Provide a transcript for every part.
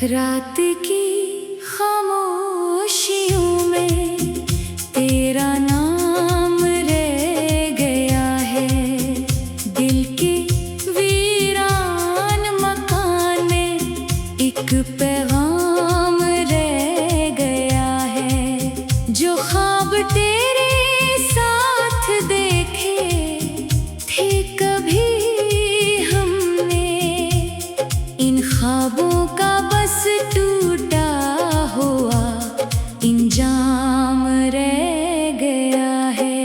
रात की खामोशियों में तेरा नाम रह गया है। दिल के वीरान मकान में एक पैगाम रह गया है। जो ख्वाब तेरे साथ देखे थे कभी हमने, इन ख्वाबों का बस टूटा हुआ इंजाम रह गया है।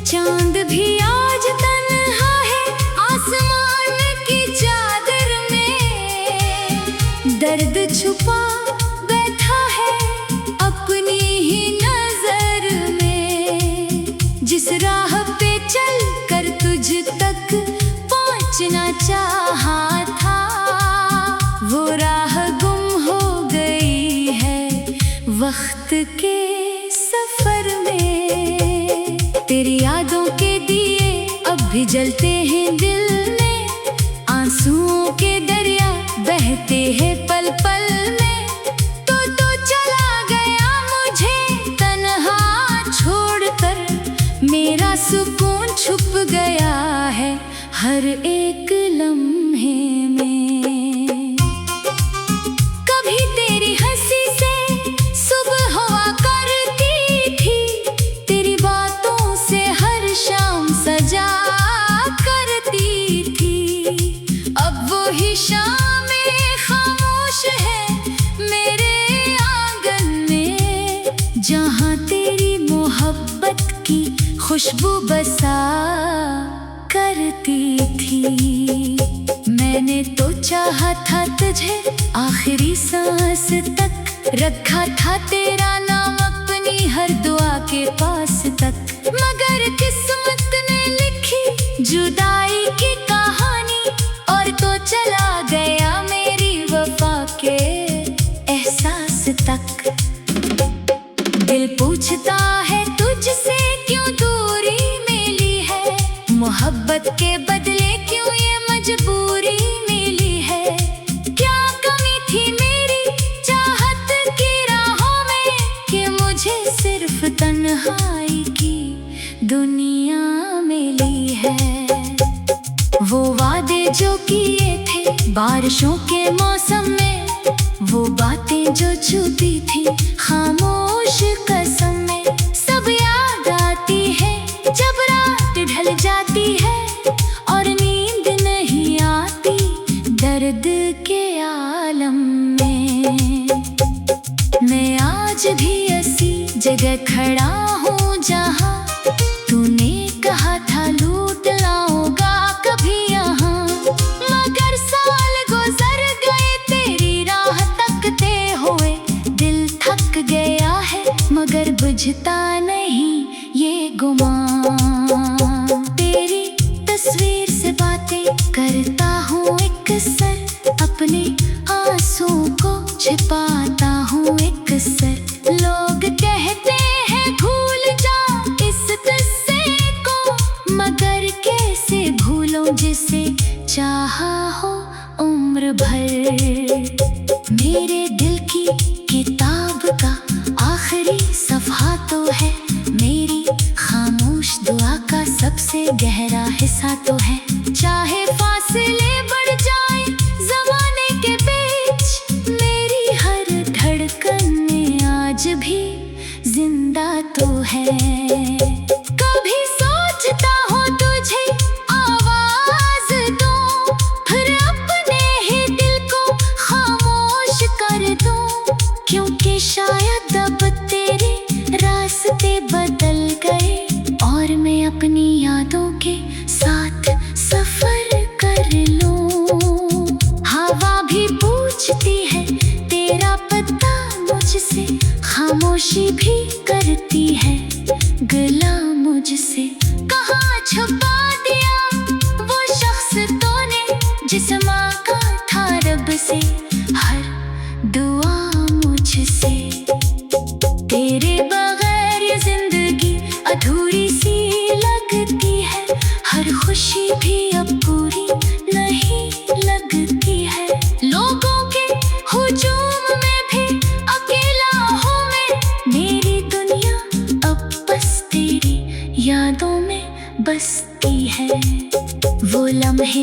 चांद भी आज तन्हा है आसमान की चादर में, दर्द छुपा बैठा है अपनी ही नजर में। जिस राह पे चल कर तुझ तक पहुंचना चाहा था, वो राह गुम हो गई है वक्त के सफर में। तेरी यादों के दिए अब भी जलते हैं दिल में, आंसुओं के दरिया बहते हैं पल पल में। तो चला गया मुझे तन्हा छोड़कर, मेरा सुकून छुप गया है हर एक लम्हे में। कभी तेरी हंसी से सुबह हुआ करती थी, तेरी बातों से हर शाम सजा करती थी। अब वो ही शामें खामोश है मेरे आंगन में, जहाँ तेरी मोहब्बत की खुशबू बसा करती थी। मैंने तो चाहा था तुझे आखिरी सांस तक, रखा था तेरा नाम अपनी हर दुआ के पास तक। मगर किस्मत ने लिखी जुदाई की कहानी, और तो चला गया मेरी वफा के एहसास तक। दिल पूछता है तुझसे क्यों दूरी मिली है, मोहब्बत के बदले क्यों ये मजबूरी मिली है। क्या कमी थी मेरी चाहत की राहों में, कि मुझे सिर्फ तन्हाई की दुनिया मिली है। वो वादे जो किए थे बारिशों के मौसम में, वो बातें जो छुपी थी खामोश कसम में, सब याद आती है जब रात ढल जाती है और नींद नहीं आती दर्द के आलम में। मैं आज भी ऐसी जगह खड़ा हूँ जहाँ तूने कहा था लूट लाऊंगा कभी यहाँ। मगर साल गुजर गए तेरी राह तकते हुए, दिल थक गया है मगर बुझता नहीं ये गुमान। तेरी तस्वीर से बातें करता हूँ एक सर, अपने आंसुओं को छिपाता हूँ एक सर। लोग कहते हैं भूल जा इस किस्से को, मगर कैसे भूलूं जिसे चाहा हो उम्र भर। मेरे दिल की किताब का आखिरी सफ़हा तो है, मेरी खामोश दुआ का सबसे गहरा हिस्सा तो है। चाहे फासले बढ़ जाए ज़माने के बीच, मेरी हर धड़कन में आज भी जिंदा तो है। कभी सोचता हूँ तुझे आवाज़ दूँ, फिर अपने ही दिल को खामोश कर दूँ, क्योंकि शायद अब तेरे रास्ते बदल गए और मैं अपनी यादों के साथ सफर कर लूँ। हवा भी पूछती है तेरा पता मुझसे, खामोशी भी करती है गिला मुझसे। कहाँ छुपा दिया वो शख्स तूने जिसे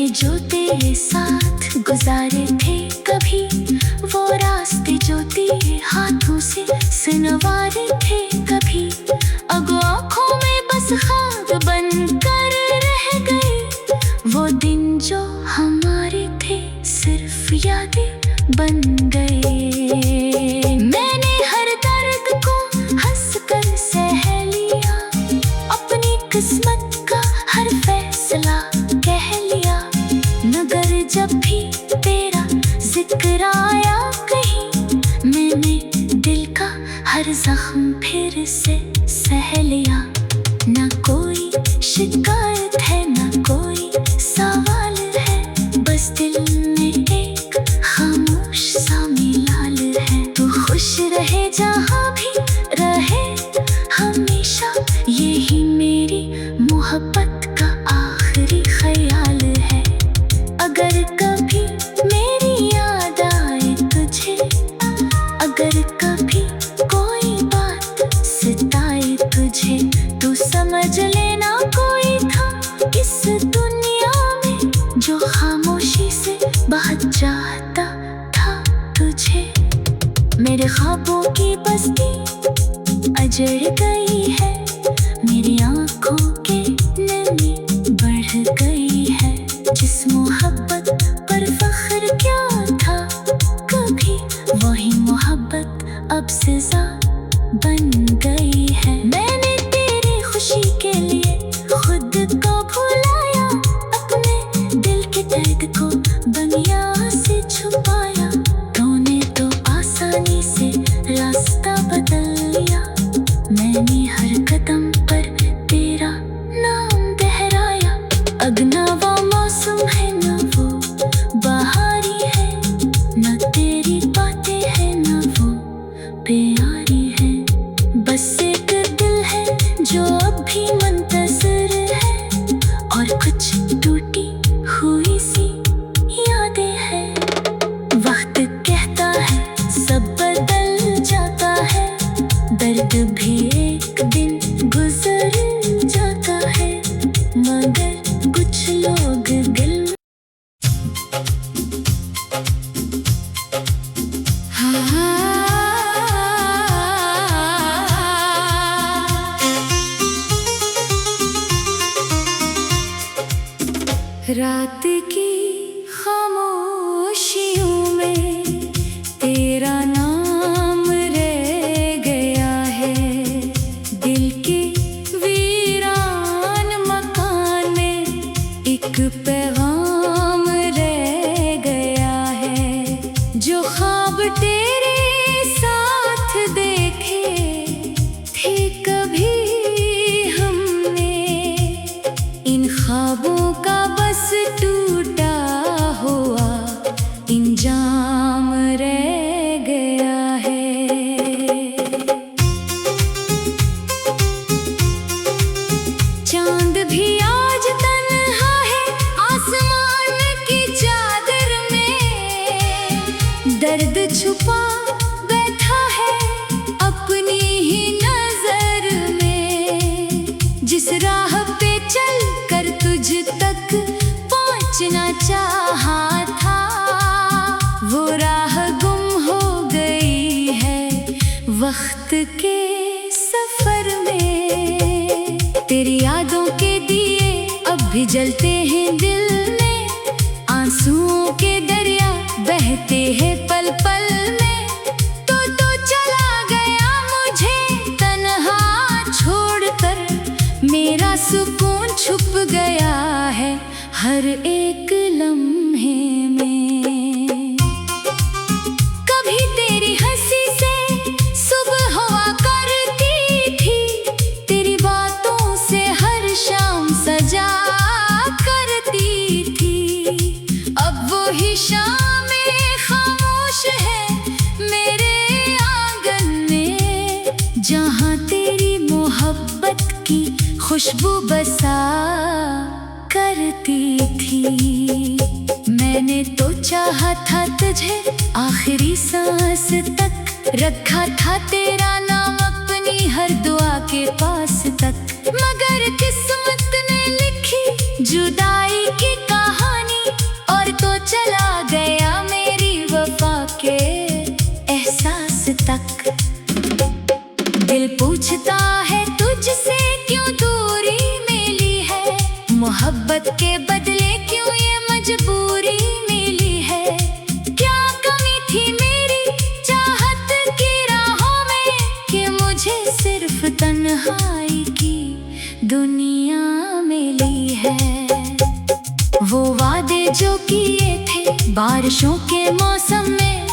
मैंने जो तेरे साथ गुजारे थे कभी, वो रास्ते जो तेरे हाथों से संवारे थे कभी, अब आँखों में बस ख्वाब बनकर रह गए। वो दिन जो हमारे थे सिर्फ यादें बन गए। मैंने हर दर्द को हंसकर सह लिया, अपनी किस्मत का हर फैसला कह लिया, मगर जब भी तेरा जिक्र आया कहीं, मैंने दिल का हर जख्म फिर से सह लिया। ना कोई शिकायत है ना कोई सवाल है, बस दिल में एक खामोश सा मिलाल है। तू खुश रहे जहाँ भी रहे हमेशा, यही मेरी मोहब्बत का आखिरी ख्याल है। अगर कभी मेरी याद आए तुझे, अगर कभी कोई बात सताए तुझे, तू समझ लेना कोई था इस दुनिया में जो खामोशी से बहुत चाहता था तुझे। मेरे ख्वाबों की बस्ती अजड़ गई है, मेरी आँखों की नमी बढ़ गई है। जिस मोहब्बत पर फख्र क्या था कभी, वही मोहब्बत अब सजा बन गई है। मैंने तेरी खुशी के लिए खुद को भुलाया, अपने दिल के दर्द को दुनिया से छुपाया। तूने तो आसानी से रास्ता बदल लिया, मैंने हर कदम पर तेरा नाम दोहराया। अब ना वो मौसम है ना वो बहारी है, ना तेरी बातें है ना वो प्यारी है। बस एक दिल है जो अब भी मुंतज़िर है, और कुछ टूटी हुई सी यादें हैं। वक्त कहता है सब बदल जाता है, दर्द भी एक दिन गुजर जाता है, मगर कुछ लोग दिल रात की खामोशियों में तेरा नाम रह गया है। दिल के वीरान मकान में एक पैगाम रह गया है। जो ख्वाब तेरे साथ देखे थे कभी हमने, इन ख्वाबों का बस टूटा हुआ इंजाम रह गया है। चांद भी आज तन्हा है आसमान की चादर में, दर्द छुपा बैठा है अपनी ही नजर में। जिस राह पे चल कर तुझ तक पहुंचना चाहा था, वो राह गुम हो गई है वक्त के सफर में। तेरी यादों के दिए अब भी जलते हैं दिल में, आंसुओं के दरिया बहते हैं पल पल में। तो चला गया मुझे तन्हा छोड़कर, मेरा सुकून छुप गया है हर एक लम्हे में। कभी तेरी हंसी से सुबह हुआ करती थी, तेरी बातों से हर शाम सजा करती थी। अब वो ही शामें खामोश है मेरे आंगन में, जहाँ तेरी मोहब्बत की खुशबू बसा करती थी। मैंने तो चाहा था तुझे आखिरी सांस तक, रखा था तेरा नाम अपनी हर दुआ के पास तक, मगर किस्मत ने लिखी जुदाई की कहानी। किए थे बारिशों के मौसम में,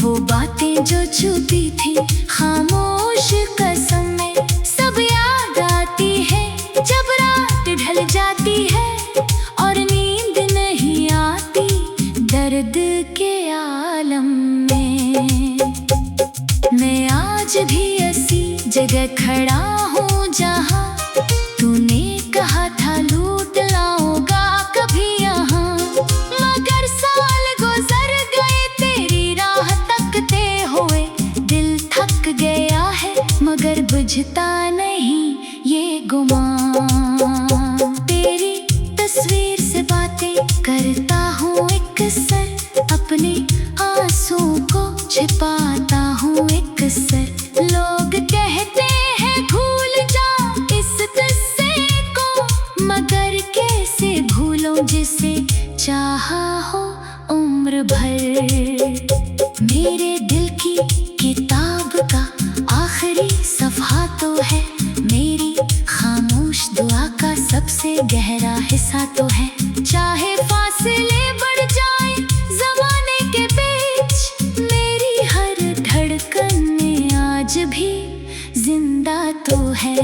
वो बातें जो छुपी थी खामोश कसम में। सब याद आती है जब रात ढल जाती है और नींद नहीं आती दर्द के आलम में। मैं आज भी ऐसी जगह खड़ा हूँ जहाँ तूने कहा था लूट लाऊंगा कभी यहाँ। मगर साल गुजर गए तेरी राह तकते हुए, दिल थक गया है मगर बुझता नहीं ये गुमान। तेरी तस्वीर से बातें करता हूँ एक सर, अपने आंसू को छिपाता हूँ एक सर। लोग कहते हैं भूल जा इस किस्से को, मगर कैसे भूलूं जिसे चाहा हो उम्र भर। मेरे दिल की किताब का आखिरी सफ़ा तो है, मेरी खामोश दुआ का सबसे गहरा हिस्सा तो है। चाहे फासले बढ़ जाए ज़माने के बीच, मेरी हर धड़कन में आज भी जिंदा तो है।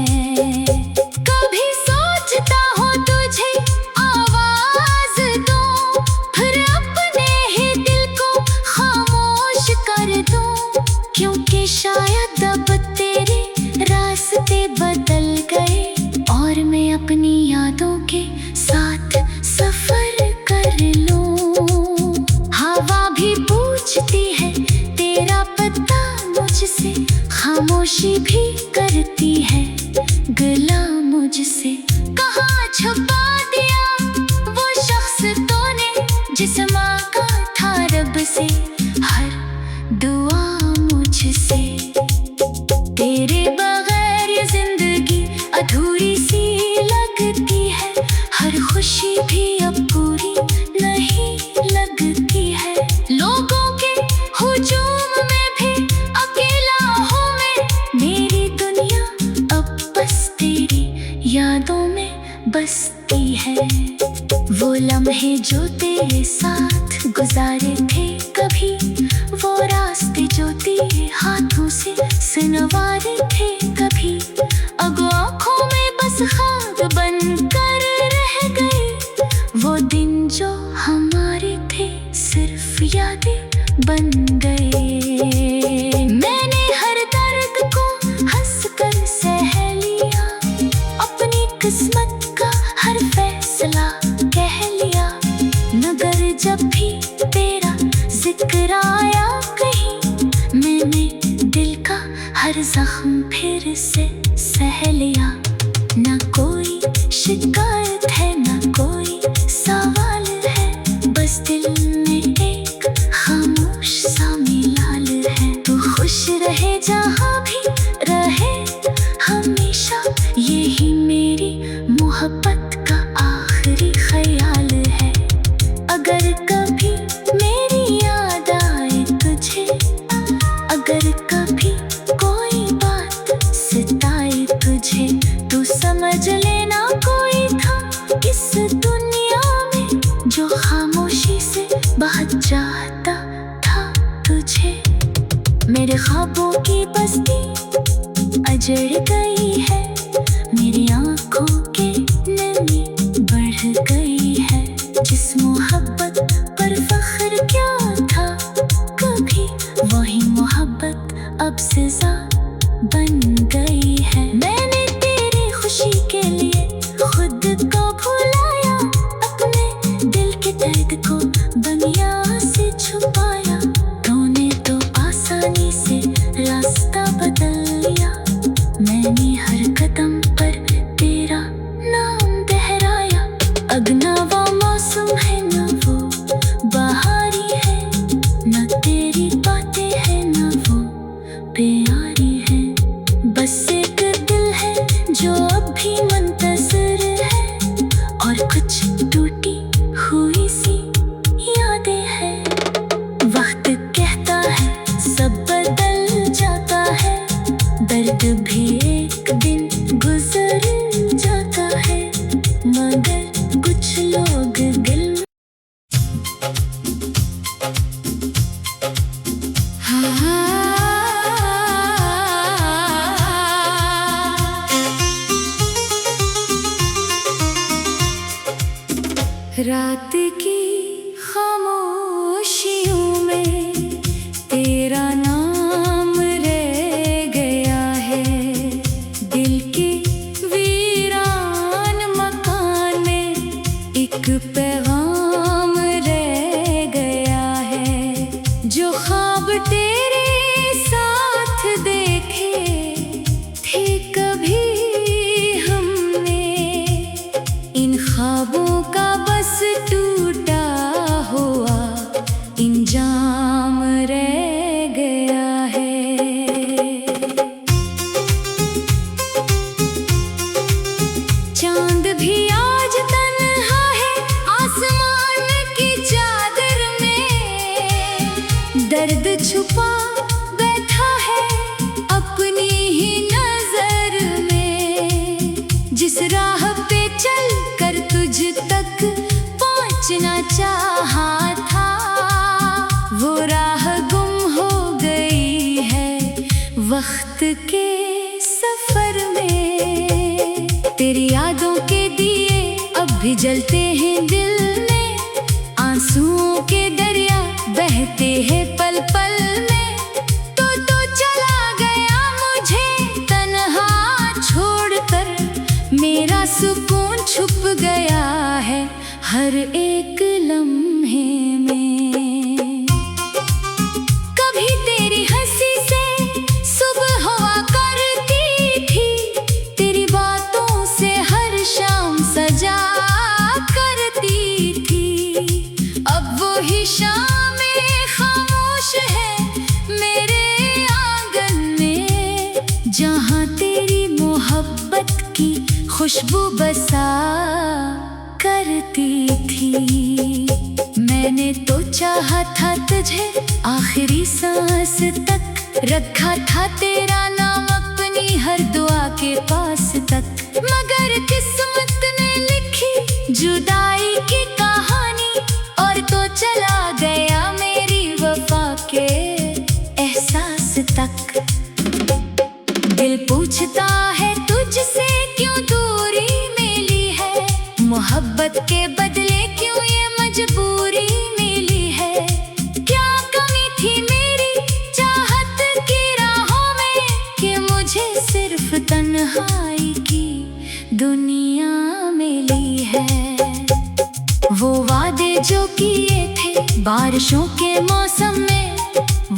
कभी सोचता हूँ तुझे आवाज दूँ, फिर अपने ही दिल को खामोश कर दूँ, क्योंकि शायद अब तेरे रास्ते बदल गए और मैं अपनी यादों के साथ सफर कर लूँ। हवा भी पूछती है तेरा पता मुझसे, खामोशी भी करती है गिला मुझसे। कहाँ छुपा दिया वो शख्स तूने जिस मांगा था रब से हर दुआ मुझसे। तेरे बगैर ये जिंदगी अधूरी सी लगती है, हर खुशी भी अब पूरी नहीं लगती है। लोगों के हुजूम में भी अकेला हूँ मैं, मेरी दुनिया अब बस तेरी यादों में बसती है। वो लम्हे जो तेरे साथ गुजारे थे कभी, वो रास्ते जो तेरे हाथों से सुनवारे थे कभी, अब आँखों में बस ख्वाब बनकर रह गए। वो दिन जो हमारे थे सिर्फ यादें बन गए। मैंने हर दर्द को हंसकर सह लिया, अपनी किस्मत का हर फैसला कह लिया। मगर जब भी तेरा जिक्र आया कहीं, मैंने दिल का हर जख्म फिर से सह लिया। ना कोई शिकायत है ना कोई सवाल है, बस दिल में एक खामोश सा मिलाल है। तू खुश रहे जहाँ भी रहे हमेशा, यही मेरी मोहब्बत का आखिरी ख्याल है। अगर कभी मेरी याद आए तुझे, अगर कभी कोई बात सताए तुझे, तू समझ लेना कोई था इस दुनिया में जो खामोशी से बहुत चाहता था तुझे। मेरे ख्वाबों की बस्ती अजड़ गई है, मेरी आंखों की नमी बढ़ गई है। जिस मोहब्बत पर फख्र क्या था कभी, वही मोहब्बत अब सजा बन गई है। मैंने तेरी खुशी के लिए खुद को भुलाया, अपने दिल के दर्द को दुनिया से छुपाया। तूने तो आसानी से रास्ता बदल लिया, मैंने हर कदम पर तेरा नाम दोहराया। अब ना वो मौसम है ना वो बहारी है, ना तेरी बातें है ना वो प्यारी है। बस एक दिल है जो अब भी मुंतज़िर है, और कुछ टूटी हुई सी यादें हैं। रात की खामोशियों में तेरा नाम रह गया है, दिल के वीरान मकान में एक पैगाम रह गया है। जो ख्वाब तेरे साथ देखे थे कभी हमने, इन ख्वाबों का बस टूटा हुआ इंजाम रह गया है। चांद भी आज तन्हा है आसमान की चादर में, दर्द छुपा बैठा है अपनी ही नजर में। जिस राह पे चल कर तुझ तक पहुंचना चाहा था, वो राह गुम हो गई है वक्त के सफर में। तेरी यादों के दिए अब भी जलते हैं दिल में, आंसुओं के दरिया बहते हैं पल पल में। तो चला गया मुझे तन्हा छोड़कर, मेरा सुकून छुप गया है हर एक लम्हे में। कभी तेरी हंसी से सुबह हुआ करती थी, तेरी बातों से हर शाम सजा करती थी। अब वो ही शामें खामोश है मेरे आंगन में, जहाँ तेरी मोहब्बत की खुशबू बसा करती थी। मैंने तो चाहा था तुझे आखिरी सांस तक, रखा था तेरा नाम अपनी हर दुआ के पास तक। मगर किस्मत ने लिखी जुदाई की कहानी, और तो चला गया मेरी वफा के एहसास तक। दिल पूछता है तुझसे क्यों दूरी मिली है, मोहब्बत के बदले क्यों ये मजबूरी मिली है। क्या कमी थी मेरी चाहत की राहों में, कि मुझे सिर्फ तन्हाई की दुनिया मिली है। वो वादे जो किए थे बारिशों के मौसम में,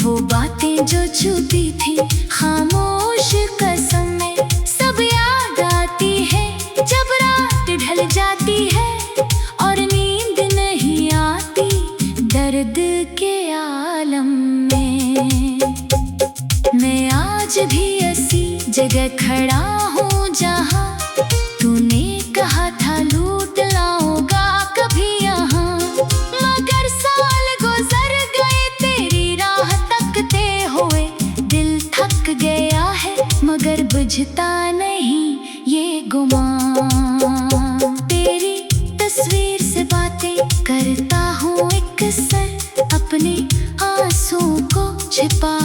वो बातें जो छुपी थी खामोश कसम में, सब याद आती है जब रात ढल जाती है और नींद नहीं आती दर्द के आलम में। मैं आज भी ऐसी जगह खड़ा हूँ जहाँ तूने कहा था लूट लाऊंगा कभी यहाँ, मगर साल गुजर गए तेरी राह तकते हुए। दिल थक गया है मगर बुझता नहीं ये गुमान। तेरी तस्वीर से बातें करता हूँ एक सर, अपने आंसू को छिपा